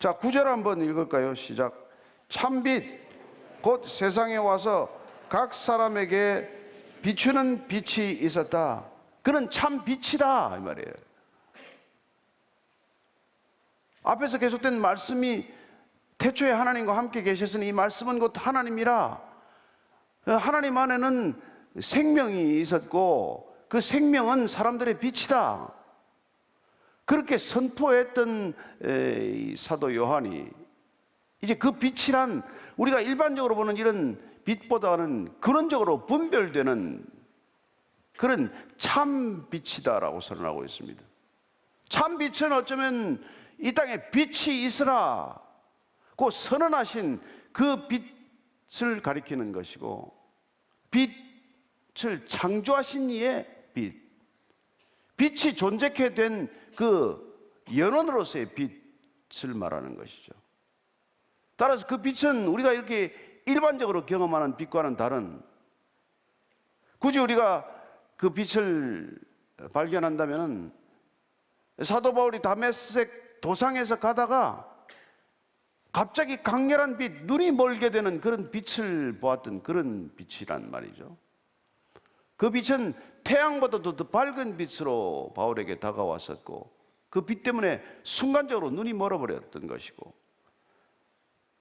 자, 9절 한번 읽을까요? 시작. 참빛 곧 세상에 와서 각 사람에게 비추는 빛이 있었다. 그는 참 빛이다 이 말이에요. 앞에서 계속된 말씀이 태초에 하나님과 함께 계셨으니 이 말씀은 곧 하나님이라. 하나님 안에는 생명이 있었고 그 생명은 사람들의 빛이다. 그렇게 선포했던 사도 요한이 이제 그 빛이란 우리가 일반적으로 보는 이런 빛보다는 근원적으로 분별되는 그런 참 빛이다라고 선언하고 있습니다. 참 빛은 어쩌면 이 땅에 빛이 있으라 고 선언하신 그 빛을 가리키는 것이고, 빛을 창조하신 이의 빛, 빛이 존재케 된 그 연원으로서의 빛을 말하는 것이죠. 따라서 그 빛은 우리가 이렇게 일반적으로 경험하는 빛과는 다른, 굳이 우리가 그 빛을 발견한다면 사도 바울이 다메섹 도상에서 가다가 갑자기 강렬한 빛, 눈이 멀게 되는 그런 빛을 보았던 그런 빛이란 말이죠. 그 빛은 태양보다도 더 밝은 빛으로 바울에게 다가왔었고, 그 빛 때문에 순간적으로 눈이 멀어버렸던 것이고,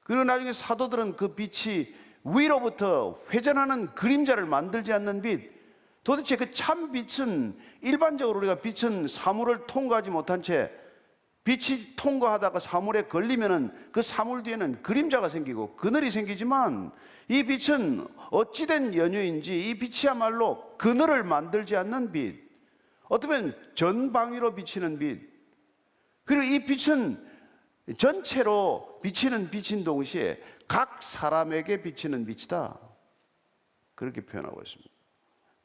그리고 나중에 사도들은 그 빛이 위로부터 회전하는 그림자를 만들지 않는 빛, 도대체 그 참 빛은 일반적으로 우리가 빛은 사물을 통과하지 못한 채 빛이 통과하다가 사물에 걸리면은 그 사물 뒤에는 그림자가 생기고 그늘이 생기지만, 이 빛은 어찌된 연유인지 이 빛이야말로 그늘을 만들지 않는 빛, 어쩌면 전방위로 비치는 빛, 그리고 이 빛은 전체로 비치는 빛인 동시에 각 사람에게 비치는 빛이다, 그렇게 표현하고 있습니다.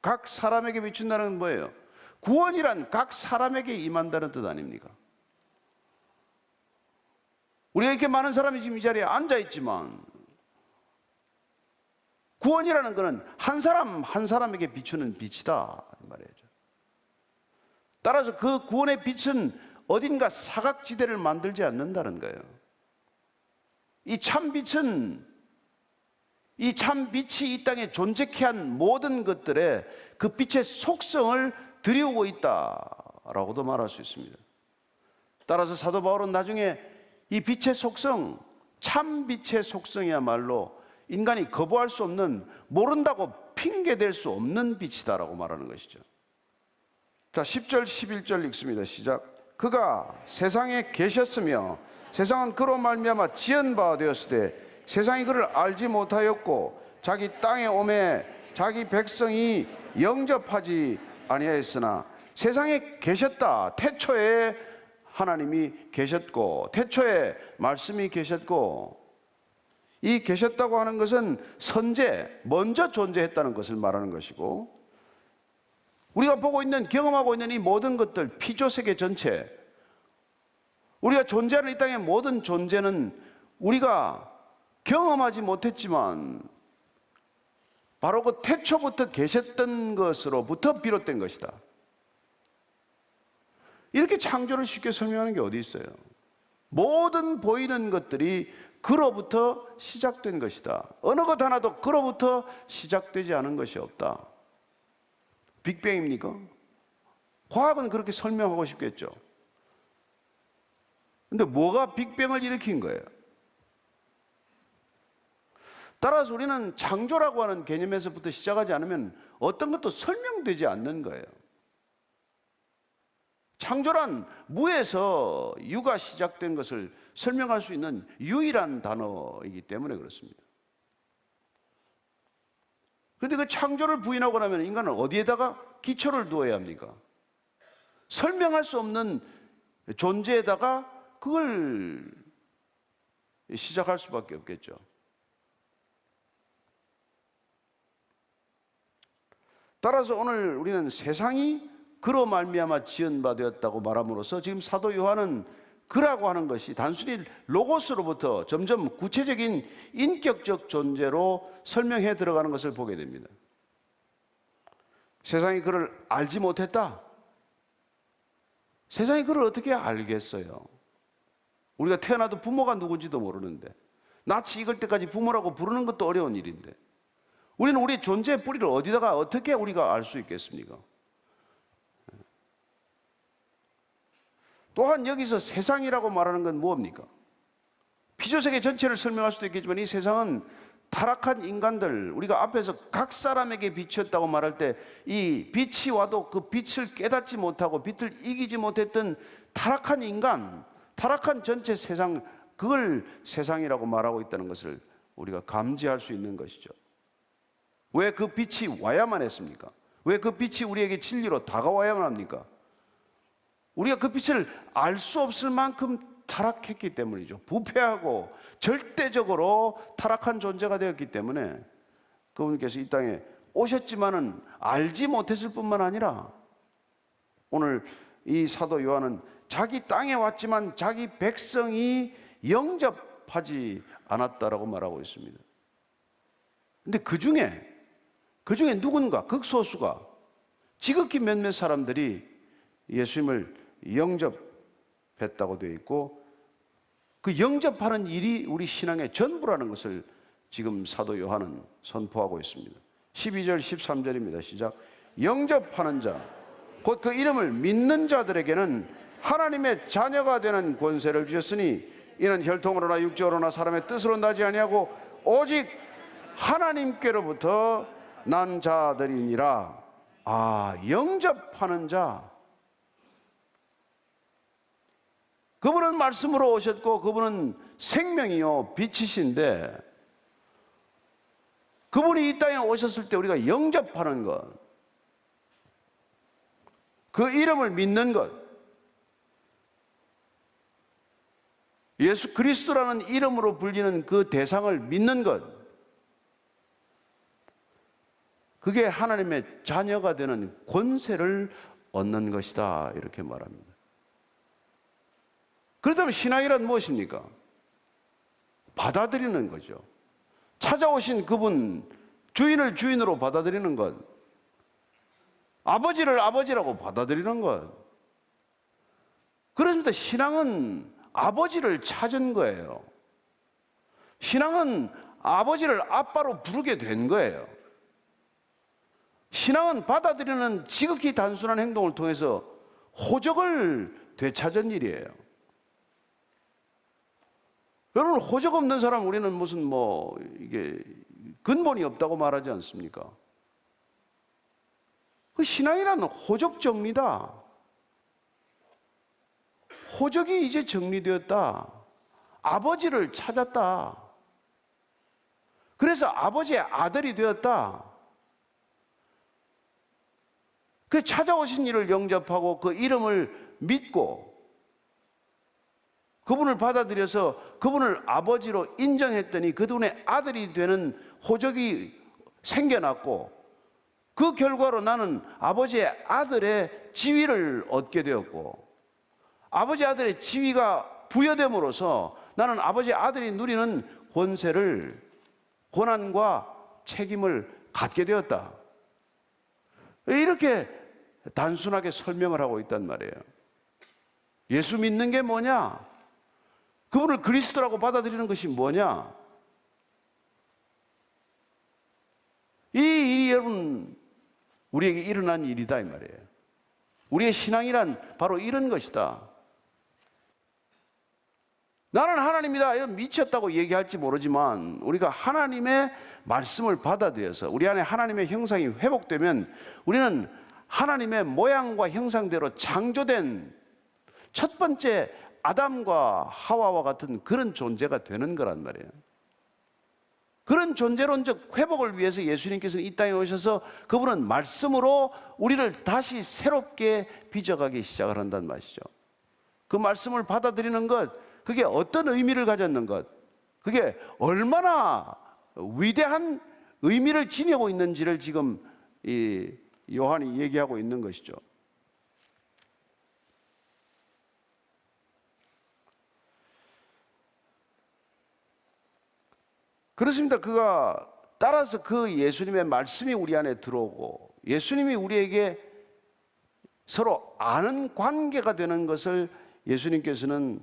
각 사람에게 비춘다는 건 뭐예요? 구원이란 각 사람에게 임한다는 뜻 아닙니까? 우리가 이렇게 많은 사람이 지금 이 자리에 앉아 있지만, 구원이라는 것은 한 사람 한 사람에게 비추는 빛이다 말이죠. 따라서 그 구원의 빛은 어딘가 사각지대를 만들지 않는다는 거예요. 이 참빛은, 이 참빛이 이 땅에 존재케 한 모든 것들에 그 빛의 속성을 들이우고 있다라고도 말할 수 있습니다. 따라서 사도 바울은 나중에 이 빛의 속성, 참빛의 속성이야말로 인간이 거부할 수 없는, 모른다고 핑계댈 수 없는 빛이다라고 말하는 것이죠. 자, 10절 11절 읽습니다. 시작. 그가 세상에 계셨으며 세상은 그로 말미암아 지은 바 되었으되 세상이 그를 알지 못하였고 자기 땅에 오매 자기 백성이 영접하지 아니하였으나 세상에 계셨다. 태초에 하나님이 계셨고 태초에 말씀이 계셨고, 이 계셨다고 하는 것은 선제, 먼저 존재했다는 것을 말하는 것이고, 우리가 보고 있는, 경험하고 있는 이 모든 것들, 피조세계 전체, 우리가 존재하는 이 땅의 모든 존재는 우리가 경험하지 못했지만 바로 그 태초부터 계셨던 것으로부터 비롯된 것이다. 이렇게 창조를 쉽게 설명하는 게 어디 있어요? 모든 보이는 것들이 그로부터 시작된 것이다. 어느 것 하나도 그로부터 시작되지 않은 것이 없다. 빅뱅입니까? 과학은 그렇게 설명하고 싶겠죠. 근데 뭐가 빅뱅을 일으킨 거예요? 따라서 우리는 창조라고 하는 개념에서부터 시작하지 않으면 어떤 것도 설명되지 않는 거예요. 창조란 무에서 유가 시작된 것을 설명할 수 있는 유일한 단어이기 때문에 그렇습니다. 그런데 그 창조를 부인하고 나면 인간은 어디에다가 기초를 두어야 합니까? 설명할 수 없는 존재에다가 그걸 시작할 수밖에 없겠죠. 따라서 오늘 우리는 세상이 그로 말미암아 지은 바 되었다고 말함으로써 지금 사도 요한은 그라고 하는 것이 단순히 로고스로부터 점점 구체적인 인격적 존재로 설명해 들어가는 것을 보게 됩니다. 세상이 그를 알지 못했다. 세상이 그를 어떻게 알겠어요? 우리가 태어나도 부모가 누군지도 모르는데, 낯이 익을 때까지 부모라고 부르는 것도 어려운 일인데, 우리는 우리 존재의 뿌리를 어디다가 어떻게 우리가 알 수 있겠습니까? 또한 여기서 세상이라고 말하는 건 뭡니까? 피조세계 전체를 설명할 수도 있겠지만 이 세상은 타락한 인간들, 우리가 앞에서 각 사람에게 비추었다고 말할 때 이 빛이 와도 그 빛을 깨닫지 못하고 빛을 이기지 못했던 타락한 인간, 타락한 전체 세상, 그걸 세상이라고 말하고 있다는 것을 우리가 감지할 수 있는 것이죠. 왜 그 빛이 와야만 했습니까? 왜 그 빛이 우리에게 진리로 다가와야만 합니까? 우리가 그 빛을 알 수 없을 만큼 타락했기 때문이죠. 부패하고 절대적으로 타락한 존재가 되었기 때문에 그분께서 이 땅에 오셨지만은 알지 못했을 뿐만 아니라 오늘 이 사도 요한은 자기 땅에 왔지만 자기 백성이 영접하지 않았다라고 말하고 있습니다. 근데 그 중에 누군가 극소수가 지극히 몇몇 사람들이 예수님을 영접했다고 되어 있고 그 영접하는 일이 우리 신앙의 전부라는 것을 지금 사도 요한은 선포하고 있습니다. 12절 13절입니다. 시작. 영접하는 자, 곧 그 이름을 믿는 자들에게는 하나님의 자녀가 되는 권세를 주셨으니 이는 혈통으로나 육적으로나 사람의 뜻으로 나지 아니하고 오직 하나님께로부터 난 자들이니라. 영접하는 자, 그분은 말씀으로 오셨고 그분은 생명이요 빛이신데 그분이 이 땅에 오셨을 때 우리가 영접하는 것, 그 이름을 믿는 것, 예수 그리스도라는 이름으로 불리는 그 대상을 믿는 것, 그게 하나님의 자녀가 되는 권세를 얻는 것이다 이렇게 말합니다. 그렇다면 신앙이란 무엇입니까? 받아들이는 거죠. 찾아오신 그분, 주인을 주인으로 받아들이는 것, 아버지를 아버지라고 받아들이는 것. 그렇습니다. 신앙은 아버지를 찾은 거예요. 신앙은 아버지를 아빠로 부르게 된 거예요. 신앙은 받아들이는 지극히 단순한 행동을 통해서 호적을 되찾은 일이에요. 여러분, 호적 없는 사람 우리는 무슨 이게 근본이 없다고 말하지 않습니까? 그 신앙이라는 호적 정리다. 호적이 이제 정리되었다. 아버지를 찾았다. 그래서 아버지의 아들이 되었다. 그 찾아오신 이를 영접하고 그 이름을 믿고 그분을 받아들여서 그분을 아버지로 인정했더니 그분의 아들이 되는 호적이 생겨났고 그 결과로 나는 아버지의 아들의 지위를 얻게 되었고 아버지 아들의 지위가 부여됨으로써 나는 아버지의 아들이 누리는 권세를, 권한과 책임을 갖게 되었다. 이렇게 단순하게 설명을 하고 있단 말이에요. 예수 믿는 게 뭐냐? 그분을 그리스도라고 받아들이는 것이 뭐냐? 이 일이 여러분 우리에게 일어난 일이다 이 말이에요. 우리의 신앙이란 바로 이런 것이다. 나는 하나님이다 이런 미쳤다고 얘기할지 모르지만 우리가 하나님의 말씀을 받아들여서 우리 안에 하나님의 형상이 회복되면 우리는 하나님의 모양과 형상대로 창조된 첫 번째 아담과 하와와 같은 그런 존재가 되는 거란 말이에요. 그런 존재론적 회복을 위해서 예수님께서는 이 땅에 오셔서 그분은 말씀으로 우리를 다시 새롭게 빚어가기 시작을 한다는 말이죠. 그 말씀을 받아들이는 것, 그게 어떤 의미를 가졌는 것, 그게 얼마나 위대한 의미를 지니고 있는지를 지금 이 요한이 얘기하고 있는 것이죠. 그렇습니다. 그가 따라서 그 예수님의 말씀이 우리 안에 들어오고 예수님이 우리에게 서로 아는 관계가 되는 것을 예수님께서는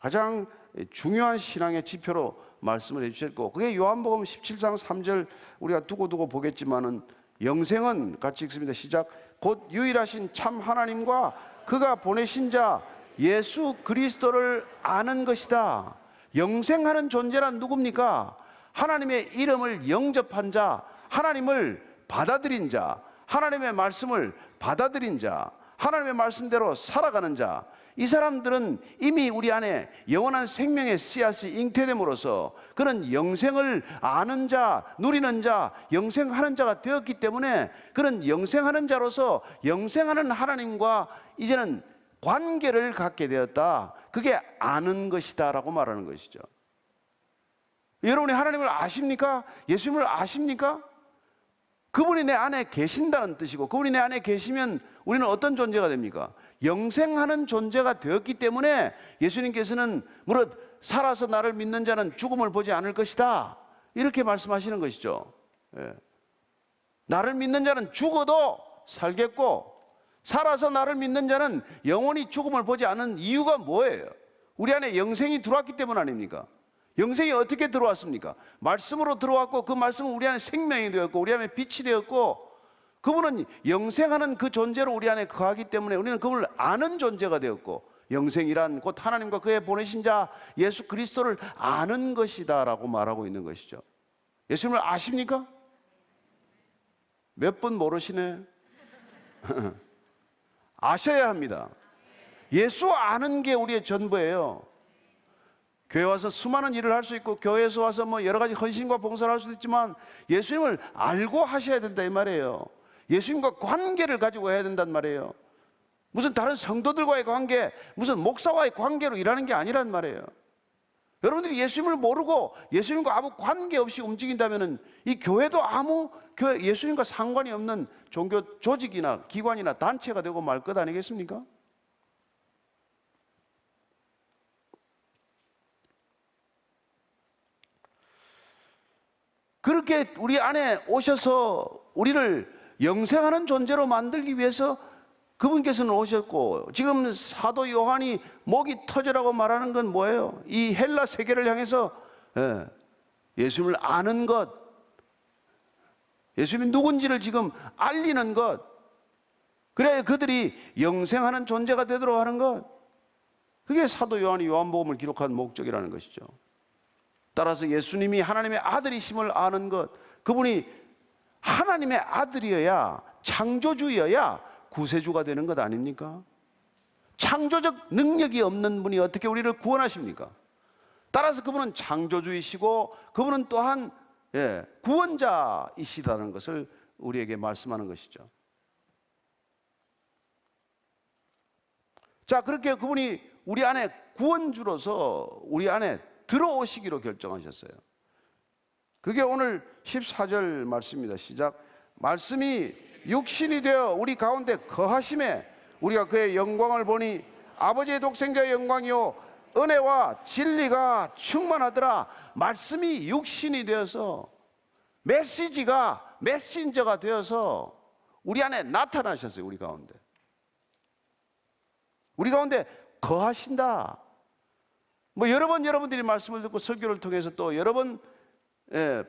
가장 중요한 신앙의 지표로 말씀을 해주셨고, 그게 요한복음 17장 3절 우리가 두고두고 보겠지만은, 영생은 같이 읽습니다. 시작. 곧 유일하신 참 하나님과 그가 보내신 자 예수 그리스도를 아는 것이다. 영생하는 존재란 누굽니까? 하나님의 이름을 영접한 자, 하나님을 받아들인 자, 하나님의 말씀을 받아들인 자, 하나님의 말씀대로 살아가는 자, 이 사람들은 이미 우리 안에 영원한 생명의 씨앗이 잉태됨으로써 그는 영생을 아는 자, 누리는 자, 영생하는 자가 되었기 때문에 그는 영생하는 자로서 영생하는 하나님과 이제는 관계를 갖게 되었다. 그게 아는 것이다 라고 말하는 것이죠. 여러분이 하나님을 아십니까? 예수님을 아십니까? 그분이 내 안에 계신다는 뜻이고, 그분이 내 안에 계시면 우리는 어떤 존재가 됩니까? 영생하는 존재가 되었기 때문에 예수님께서는 무릇 살아서 나를 믿는 자는 죽음을 보지 않을 것이다, 이렇게 말씀하시는 것이죠. 예. 나를 믿는 자는 죽어도 살겠고, 살아서 나를 믿는 자는 영원히 죽음을 보지 않는 이유가 뭐예요? 우리 안에 영생이 들어왔기 때문 아닙니까? 영생이 어떻게 들어왔습니까? 말씀으로 들어왔고, 그 말씀은 우리 안에 생명이 되었고, 우리 안에 빛이 되었고, 그분은 영생하는 그 존재로 우리 안에 거하기 때문에 우리는 그분을 아는 존재가 되었고, 영생이란 곧 하나님과 그의 보내신 자 예수 그리스도를 아는 것이다 라고 말하고 있는 것이죠. 예수님을 아십니까? 몇 분 모르시네. 아셔야 합니다. 예수 아는 게 우리의 전부예요. 교회 와서 수많은 일을 할 수 있고, 교회에서 와서 뭐 여러 가지 헌신과 봉사를 할 수도 있지만, 예수님을 알고 하셔야 된다 이 말이에요. 예수님과 관계를 가지고 해야 된단 말이에요. 무슨 다른 성도들과의 관계, 무슨 목사와의 관계로 일하는 게 아니란 말이에요. 여러분들이 예수님을 모르고 예수님과 아무 관계없이 움직인다면 이 교회도 아무 예수님과 상관이 없는 종교 조직이나 기관이나 단체가 되고 말 것 아니겠습니까? 그렇게 우리 안에 오셔서 우리를 영생하는 존재로 만들기 위해서 그분께서는 오셨고, 지금 사도 요한이 목이 터져라고 말하는 건 뭐예요? 이 헬라 세계를 향해서 예수님을 아는 것, 예수님이 누군지를 지금 알리는 것, 그래야 그들이 영생하는 존재가 되도록 하는 것, 그게 사도 요한이 요한복음을 기록한 목적이라는 것이죠. 따라서 예수님이 하나님의 아들이심을 아는 것, 그분이 하나님의 아들이어야, 창조주여야 구세주가 되는 것 아닙니까? 창조적 능력이 없는 분이 어떻게 우리를 구원하십니까? 따라서 그분은 창조주이시고, 그분은 또한 구원자이시다는 것을 우리에게 말씀하는 것이죠. 자, 그렇게 그분이 우리 안에 구원주로서 우리 안에 들어오시기로 결정하셨어요. 그게 오늘 14절 말씀입니다. 시작. 말씀이 육신이 되어 우리 가운데 거하심에 우리가 그의 영광을 보니 아버지의 독생자의 영광이요 은혜와 진리가 충만하더라. 말씀이 육신이 되어서, 메시지가 메신저가 되어서 우리 안에 나타나셨어요. 우리 가운데 거하신다. 뭐 여러 번 여러분들이 말씀을 듣고 설교를 통해서 또 여러 번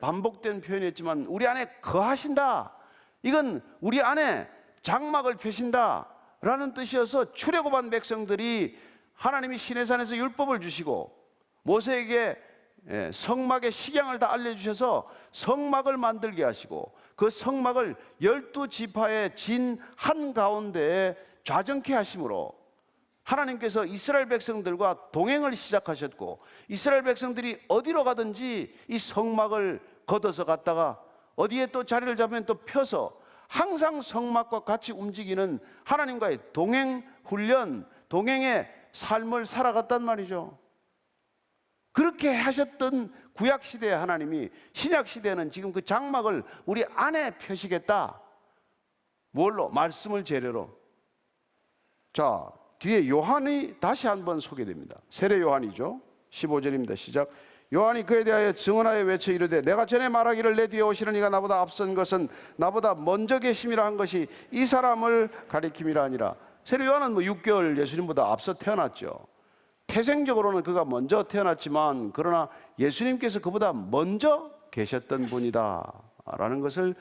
반복된 표현이었지만, 우리 안에 거하신다, 이건 우리 안에 장막을 펴신다 라는 뜻이어서, 출애굽한 백성들이 하나님이 시내산에서 율법을 주시고 모세에게 성막의 식양을 다 알려주셔서 성막을 만들게 하시고, 그 성막을 12지파의 진 한가운데에 좌정케 하심으로 하나님께서 이스라엘 백성들과 동행을 시작하셨고, 이스라엘 백성들이 어디로 가든지 이 성막을 걷어서 갔다가 어디에 또 자리를 잡으면 또 펴서 항상 성막과 같이 움직이는 하나님과의 동행 훈련, 동행의 삶을 살아갔단 말이죠. 그렇게 하셨던 구약시대의 하나님이 신약시대에는 지금 그 장막을 우리 안에 펴시겠다. 뭘로? 말씀을 재료로. 자, 뒤에 요한이 다시 한번 소개됩니다. 세례 요한이죠. 15절입니다. 시작. 요한이 그에 대하여 증언하여 외쳐 이르되 내가 전에 말하기를 내 뒤에 오시는 이가 나보다 앞선 것은 나보다 먼저 계심이라 한 것이 이 사람을 가리킴이라 하니라. 세례 요한은 6개월 예수님보다 앞서 태어났죠. 태생적으로는 그가 먼저 태어났지만 그러나 예수님께서 그보다 먼저 계셨던 분이다 라는 것을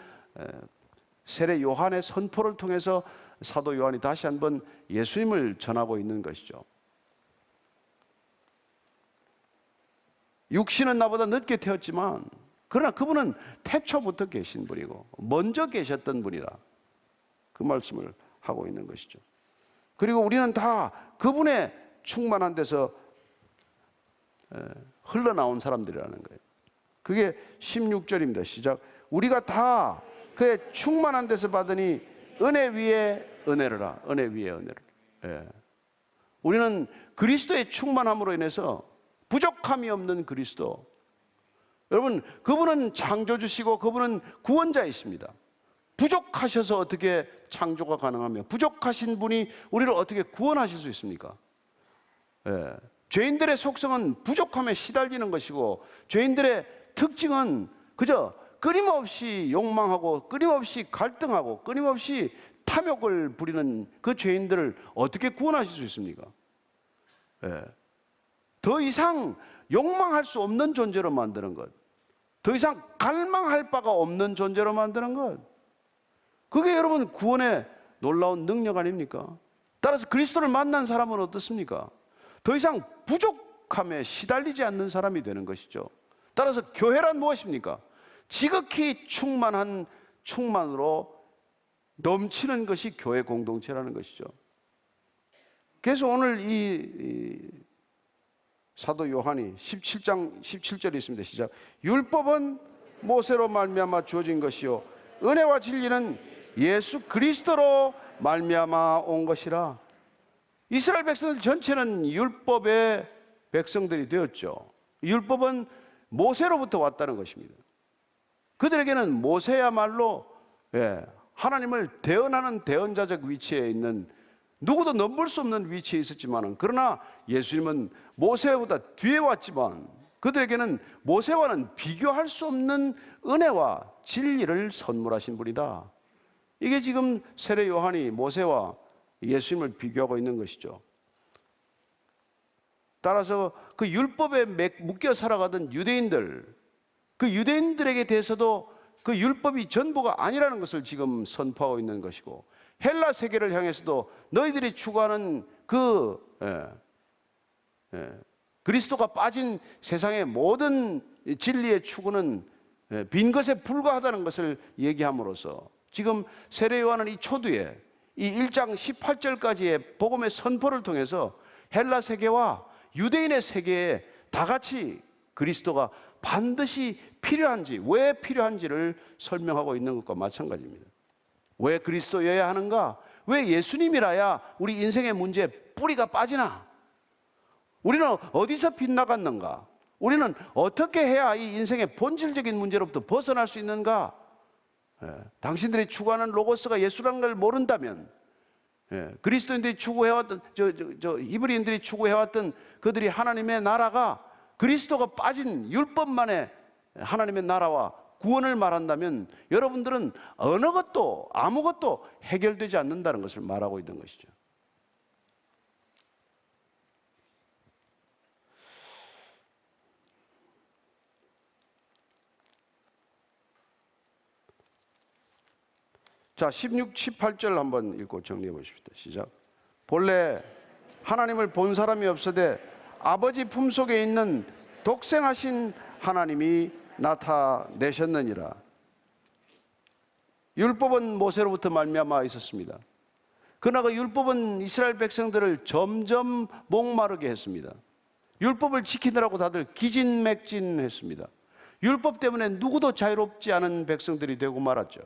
세례 요한의 선포를 통해서 사도 요한이 다시 한번 예수님을 전하고 있는 것이죠. 육신은 나보다 늦게 태었지만 그러나 그분은 태초부터 계신 분이고 먼저 계셨던 분이다, 그 말씀을 하고 있는 것이죠. 그리고 우리는 다 그분의 충만한 데서 흘러나온 사람들이라는 거예요. 그게 16절입니다. 시작. 우리가 다 그의 충만한 데서 받으니 은혜 위에 은혜라. 은혜 위에 은혜를. 예. 우리는 그리스도의 충만함으로 인해서 부족함이 없는 그리스도. 여러분, 그분은 창조주시고 그분은 구원자이십니다. 부족하셔서 어떻게 창조가 가능하며 부족하신 분이 우리를 어떻게 구원하실 수 있습니까? 예. 죄인들의 속성은 부족함에 시달리는 것이고 죄인들의 특징은 그저 끊임없이 욕망하고 끊임없이 갈등하고 끊임없이 탐욕을 부리는 그 죄인들을 어떻게 구원하실 수 있습니까? 예. 더 이상 욕망할 수 없는 존재로 만드는 것, 더 이상 갈망할 바가 없는 존재로 만드는 것, 그게 여러분 구원의 놀라운 능력 아닙니까? 따라서 그리스도를 만난 사람은 어떻습니까? 더 이상 부족함에 시달리지 않는 사람이 되는 것이죠. 따라서 교회란 무엇입니까? 지극히 충만한 충만으로 넘치는 것이 교회 공동체라는 것이죠. 그래서 오늘 이 사도 요한이 17장 17절에 있습니다. 시작. 율법은 모세로 말미암아 주어진 것이요 은혜와 진리는 예수 그리스도로 말미암아 온 것이라. 이스라엘 백성들 전체는 율법의 백성들이 되었죠. 율법은 모세로부터 왔다는 것입니다. 그들에게는 모세야말로 하나님을 대언하는 대언자적 위치에 있는, 누구도 넘볼 수 없는 위치에 있었지만, 그러나 예수님은 모세보다 뒤에 왔지만 그들에게는 모세와는 비교할 수 없는 은혜와 진리를 선물하신 분이다. 이게 지금 세례 요한이 모세와 예수님을 비교하고 있는 것이죠. 따라서 그 율법에 묶여 살아가던 유대인들, 그 유대인들에게 대해서도 그 율법이 전부가 아니라는 것을 지금 선포하고 있는 것이고, 헬라 세계를 향해서도 너희들이 추구하는 그리스도가 빠진 세상의 모든 진리의 추구는 빈 것에 불과하다는 것을 얘기함으로써 지금 세례 요한은 이 초두에 이 1장 18절까지의 복음의 선포를 통해서 헬라 세계와 유대인의 세계에 다 같이 그리스도가 반드시 필요한지, 왜 필요한지를 설명하고 있는 것과 마찬가지입니다. 왜 그리스도여야 하는가? 왜 예수님이라야 우리 인생의 문제에 뿌리가 빠지나? 우리는 어디서 빗나갔는가? 우리는 어떻게 해야 이 인생의 본질적인 문제로부터 벗어날 수 있는가? 당신들이 추구하는 로고스가 예수라는 걸 모른다면, 그리스도인들이 추구해왔던 히브리인들이 추구해왔던 그들이 하나님의 나라가 그리스도가 빠진 율법만의 하나님의 나라와 구원을 말한다면 여러분들은 어느 것도 아무것도 해결되지 않는다는 것을 말하고 있는 것이죠. 자, 16, 18절 한번 읽고 정리해 보십시다. 시작. 본래 하나님을 본 사람이 없으되 아버지 품속에 있는 독생하신 하나님이 나타내셨느니라. 율법은 모세로부터 말미암아 있었습니다. 그러나 그 율법은 이스라엘 백성들을 점점 목마르게 했습니다. 율법을 지키느라고 다들 기진맥진했습니다. 율법 때문에 누구도 자유롭지 않은 백성들이 되고 말았죠.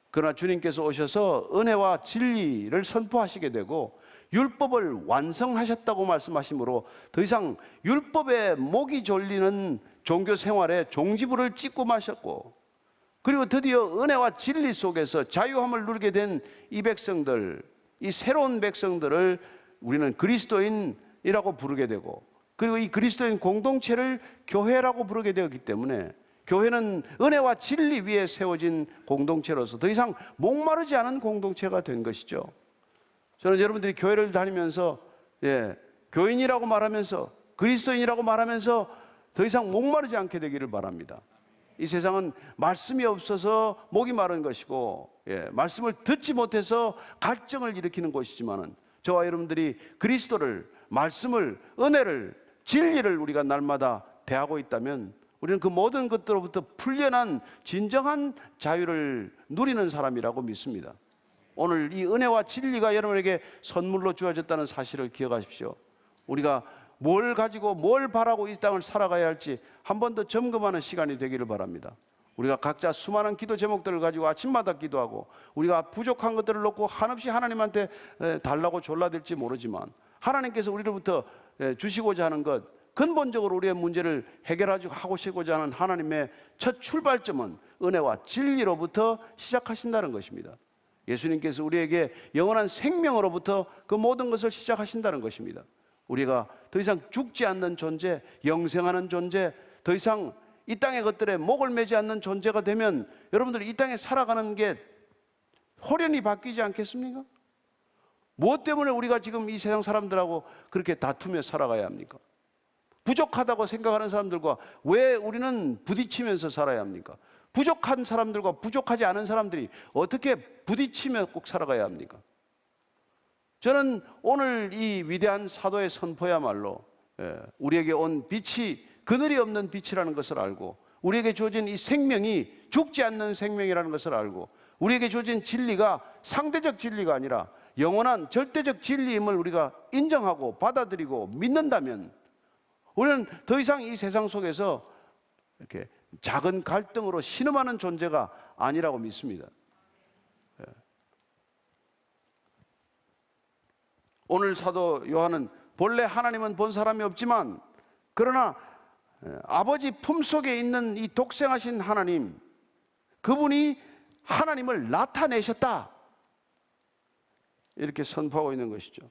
그러나 주님께서 오셔서 은혜와 진리를 선포하시게 되고 율법을 완성하셨다고 말씀하시므로 더 이상 율법에 목이 졸리는 종교 생활에 종지부를 찍고 마셨고, 그리고 드디어 은혜와 진리 속에서 자유함을 누리게 된 이 백성들, 이 새로운 백성들을 우리는 그리스도인이라고 부르게 되고, 그리고 이 그리스도인 공동체를 교회라고 부르게 되었기 때문에 교회는 은혜와 진리 위에 세워진 공동체로서 더 이상 목마르지 않은 공동체가 된 것이죠. 저는 여러분들이 교회를 다니면서 교인이라고 말하면서, 그리스도인이라고 말하면서 더 이상 목마르지 않게 되기를 바랍니다. 이 세상은 말씀이 없어서 목이 마른 것이고, 말씀을 듣지 못해서 갈증을 일으키는 곳이지만은, 저와 여러분들이 그리스도를, 말씀을, 은혜를, 진리를 우리가 날마다 대하고 있다면 우리는 그 모든 것들로부터 풀려난 진정한 자유를 누리는 사람이라고 믿습니다. 오늘 이 은혜와 진리가 여러분에게 선물로 주어졌다는 사실을 기억하십시오. 우리가 뭘 가지고 뭘 바라고 이 땅을 살아가야 할지 한 번 더 점검하는 시간이 되기를 바랍니다. 우리가 각자 수많은 기도 제목들을 가지고 아침마다 기도하고, 우리가 부족한 것들을 놓고 한없이 하나님한테 달라고 졸라댈지 모르지만, 하나님께서 우리로부터 주시고자 하는 것, 근본적으로 우리의 문제를 해결하고시고자 하는 하나님의 첫 출발점은 은혜와 진리로부터 시작하신다는 것입니다. 예수님께서 우리에게 영원한 생명으로부터 그 모든 것을 시작하신다는 것입니다. 우리가 더 이상 죽지 않는 존재, 영생하는 존재, 더 이상 이 땅의 것들에 목을 매지 않는 존재가 되면 여러분들이 이 땅에 살아가는 게 홀연히 바뀌지 않겠습니까? 무엇 때문에 우리가 지금 이 세상 사람들하고 그렇게 다투며 살아가야 합니까? 부족하다고 생각하는 사람들과 왜 우리는 부딪히면서 살아야 합니까? 부족한 사람들과 부족하지 않은 사람들이 어떻게 부딪히며 꼭 살아가야 합니까? 저는 오늘 이 위대한 사도의 선포야말로 우리에게 온 빛이 그늘이 없는 빛이라는 것을 알고, 우리에게 주어진 이 생명이 죽지 않는 생명이라는 것을 알고, 우리에게 주어진 진리가 상대적 진리가 아니라 영원한 절대적 진리임을 우리가 인정하고 받아들이고 믿는다면 우리는 더 이상 이 세상 속에서 이렇게 작은 갈등으로 신음하는 존재가 아니라고 믿습니다. 오늘 사도 요한은 본래 하나님은 본 사람이 없지만, 그러나 아버지 품속에 있는 이 독생하신 하나님, 그분이 하나님을 나타내셨다, 이렇게 선포하고 있는 것이죠.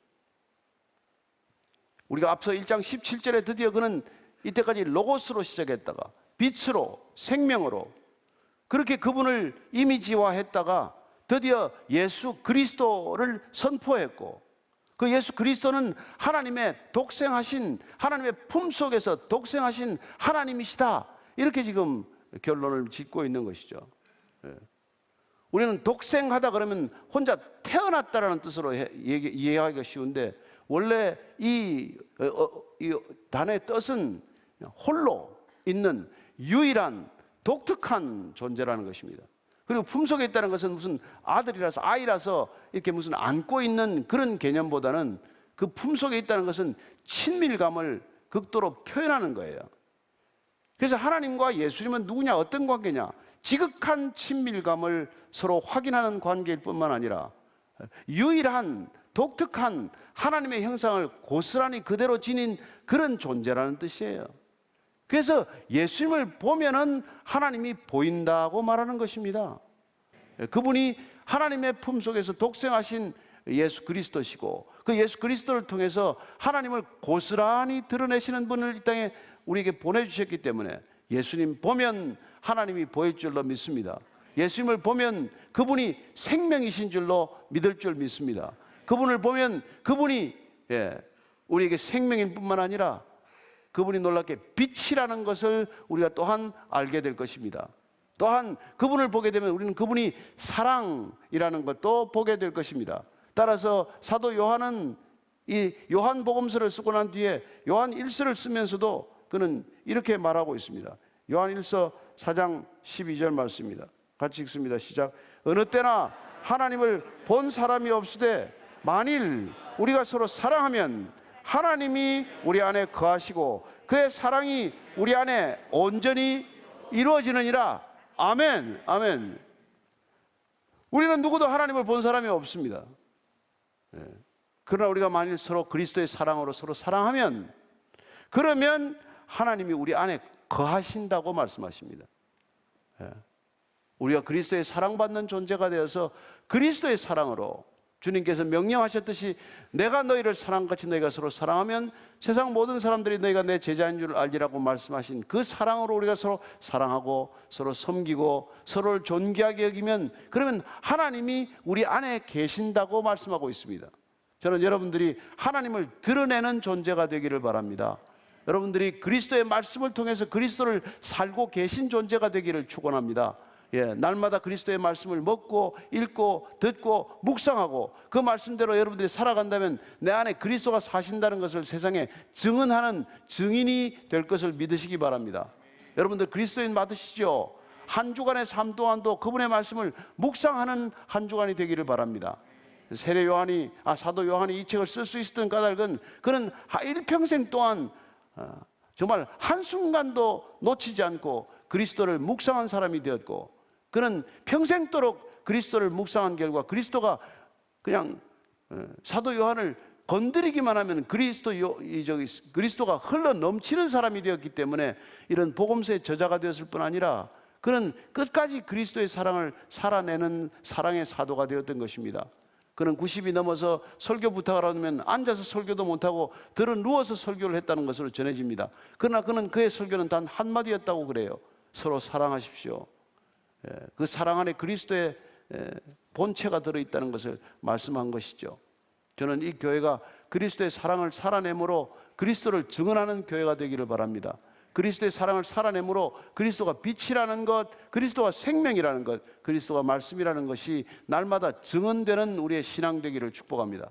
우리가 앞서 1장 17절에 드디어 그는 이때까지 로고스로 시작했다가 빛으로, 생명으로, 그렇게 그분을 이미지화했다가 드디어 예수 그리스도를 선포했고, 그 예수 그리스도는 하나님의 독생하신, 하나님의 품속에서 독생하신 하나님이시다, 이렇게 지금 결론을 짓고 있는 것이죠. 우리는 독생하다 그러면 혼자 태어났다라는 뜻으로 이해하기가 쉬운데, 원래 이 단어의 뜻은 홀로 있는 유일한 독특한 존재라는 것입니다. 그리고 품속에 있다는 것은 무슨 아들이라서, 아이라서 이렇게 무슨 안고 있는 그런 개념보다는 그 품속에 있다는 것은 친밀감을 극도로 표현하는 거예요. 그래서 하나님과 예수님은 누구냐, 어떤 관계냐? 지극한 친밀감을 서로 확인하는 관계일 뿐만 아니라 유일한 독특한 하나님의 형상을 고스란히 그대로 지닌 그런 존재라는 뜻이에요. 그래서 예수님을 보면은 하나님이 보인다고 말하는 것입니다. 그분이 하나님의 품속에서 독생하신 예수 그리스도시고, 그 예수 그리스도를 통해서 하나님을 고스란히 드러내시는 분을 이 땅에 우리에게 보내주셨기 때문에 예수님 보면 하나님이 보일 줄로 믿습니다. 예수님을 보면 그분이 생명이신 줄로 믿을 줄 믿습니다. 그분을 보면 그분이 우리에게 생명인 뿐만 아니라 그분이 놀랍게 빛이라는 것을 우리가 또한 알게 될 것입니다. 또한 그분을 보게 되면 우리는 그분이 사랑이라는 것도 보게 될 것입니다. 따라서 사도 요한은 이 요한복음서를 쓰고 난 뒤에 요한 1서를 쓰면서도 그는 이렇게 말하고 있습니다. 요한 1서 4장 12절 말씀입니다. 같이 읽습니다. 시작. 어느 때나 하나님을 본 사람이 없으되 만일 우리가 서로 사랑하면 하나님이 우리 안에 거하시고 그의 사랑이 우리 안에 온전히 이루어지느니라. 아멘. 아멘. 우리는 누구도 하나님을 본 사람이 없습니다. 그러나 우리가 만일 서로 그리스도의 사랑으로 서로 사랑하면, 그러면 하나님이 우리 안에 거하신다고 말씀하십니다. 우리가 그리스도의 사랑받는 존재가 되어서 그리스도의 사랑으로, 주님께서 명령하셨듯이 내가 너희를 사랑같이 너희가 서로 사랑하면 세상 모든 사람들이 너희가 내 제자인 줄 알리라고 말씀하신 그 사랑으로 우리가 서로 사랑하고 서로 섬기고 서로를 존귀하게 여기면, 그러면 하나님이 우리 안에 계신다고 말씀하고 있습니다. 저는 여러분들이 하나님을 드러내는 존재가 되기를 바랍니다. 여러분들이 그리스도의 말씀을 통해서 그리스도를 살고 계신 존재가 되기를 축원합니다. 날마다 그리스도의 말씀을 먹고 읽고 듣고 묵상하고 그 말씀대로 여러분들이 살아간다면 내 안에 그리스도가 사신다는 것을 세상에 증언하는 증인이 될 것을 믿으시기 바랍니다. 여러분들 그리스도인 맞으시죠? 한 주간의 삶 동안도 그분의 말씀을 묵상하는 한 주간이 되기를 바랍니다. 사도 요한이 이 책을 쓸 수 있었던 까닭은 그는 일평생 동안 정말 한순간도 놓치지 않고 그리스도를 묵상한 사람이 되었고, 그는 평생도록 그리스도를 묵상한 결과 그리스도가 그냥 사도 요한을 건드리기만 하면 그리스도가 흘러 넘치는 사람이 되었기 때문에 이런 복음서의 저자가 되었을 뿐 아니라 그는 끝까지 그리스도의 사랑을 살아내는 사랑의 사도가 되었던 것입니다. 그는 90이 넘어서 설교 부탁을 하면 앉아서 설교도 못하고 들어 누워서 설교를 했다는 것으로 전해집니다. 그러나 그는 그의 설교는 단 한마디였다고 그래요. 서로 사랑하십시오. 그 사랑 안에 그리스도의 본체가 들어있다는 것을 말씀한 것이죠. 저는 이 교회가 그리스도의 사랑을 살아내므로 그리스도를 증언하는 교회가 되기를 바랍니다. 그리스도의 사랑을 살아내므로 그리스도가 빛이라는 것, 그리스도가 생명이라는 것, 그리스도가 말씀이라는 것이 날마다 증언되는 우리의 신앙 되기를 축복합니다.